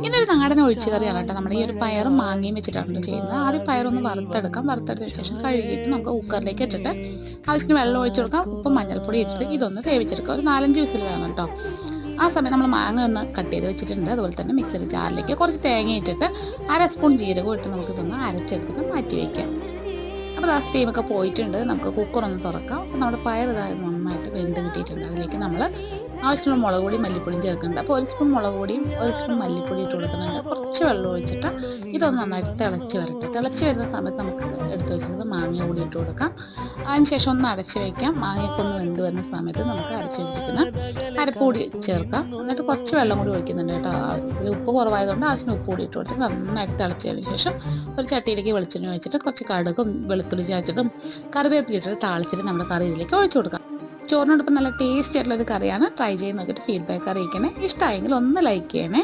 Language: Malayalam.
ഇതൊരു നാടൻ ഒഴിച്ച് കറിയാണ് കേട്ടോ. നമ്മുടെ ഈ ഒരു പയറും മാങ്ങയും വെച്ചിട്ടാണ് ചെയ്യുന്നത്. ആദ്യം പയറൊന്ന് വറുത്തെടുക്കാം. വറുത്തെടുത്തതിന് ശേഷം കഴുകിയിട്ട് നമുക്ക് കുക്കറിലേക്ക് ഇട്ടിട്ട് ആവശ്യത്തിന് വെള്ളം ഒഴിച്ച് കൊടുക്കാം. ഉപ്പും മഞ്ഞൾപ്പൊടി ഇട്ടിട്ട് ഇതൊന്ന് വേവിച്ചെടുക്കാം. ഒരു 4-5 വിസിൽ വേണം കേട്ടോ. ആ സമയം നമ്മൾ മാങ്ങ ഒന്ന് കട്ട് ചെയ്ത് വെച്ചിട്ടുണ്ട്. അതുപോലെ തന്നെ മിക്സിയുടെ ജാറിലേക്ക് കുറച്ച് തേങ്ങ ഇട്ടിട്ട് 1 സ്പൂൺ ജീരകം ഇട്ട് നമുക്കിതൊന്ന് അരച്ചെടുത്തിട്ട് മാറ്റി വയ്ക്കാം. അപ്പോൾ ആ സ്റ്റീമൊക്കെ പോയിട്ടുണ്ട്. നമുക്ക് കുക്കറൊന്ന് തുറക്കാം. അപ്പോൾ നമ്മുടെ പയർ ഇതായത് നന്നായിട്ട് വെന്ത് കിട്ടിയിട്ടുണ്ട്. അതിലേക്ക് നമ്മൾ ആവശ്യമുള്ള മുളക് പൊടിയും മല്ലിപ്പൊടിയും ചേർക്കുന്നുണ്ട്. അപ്പോൾ 1 സ്പൂൺ മുളക് പൊടിയും 1 സ്പൂൺ മല്ലിപ്പൊടി ഇട്ട് കൊടുക്കുന്നുണ്ട്. കുറച്ച് വെള്ളം ഒഴിച്ചിട്ട് ഇതൊന്ന് നന്നായിട്ട് തിളച്ച് വരട്ടെ. തിളച്ച് വരുന്ന സമയത്ത് നമുക്ക് എടുത്ത് വെച്ചിരുന്നത് മാങ്ങ കൂടി ഇട്ട് കൊടുക്കാം. അതിനുശേഷം ഒന്ന് അടച്ച് വയ്ക്കാം. മാങ്ങയൊക്കെ ഒന്ന് വെന്ത് വരുന്ന സമയത്ത് നമുക്ക് അരച്ച് വെച്ചിരിക്കുന്ന അരപ്പ് കൂടി ചേർക്കാം. എന്നിട്ട് കുറച്ച് വെള്ളം കൂടി ഒഴിക്കുന്നുണ്ട് കേട്ടോ. ഇതിൽ ഉപ്പ് കുറവായതുകൊണ്ട് ആവശ്യത്തിന് ഉപ്പ് കൂടി ഇട്ട് കൊടുത്തിട്ട് നന്നായിട്ട് തിളച്ചതിന് ശേഷം ഒരു ചട്ടിയിലേക്ക് വെളിച്ചെണ്ണ ഒഴിച്ചിട്ട് കുറച്ച് കടുകും വെളുത്തുള്ളി ചതച്ചിട്ടും കറിവേപ്പില ഇട്ടിട്ട് താളിച്ചിട്ട് നമ്മുടെ കറി ഇതിലേക്ക് ഒഴിച്ചു കൊടുക്കാം. ചോറിനോടൊപ്പം നല്ല ടേസ്റ്റി ആയിട്ടുള്ളൊരു കറിയാണ്. ട്രൈ ചെയ്ത് നോക്കിയിട്ട് ഫീഡ്ബാക്ക് അറിയിക്കണേ. ഇഷ്ടമായെങ്കിൽ ഒന്ന് ലൈക്ക് ചെയ്യണേ.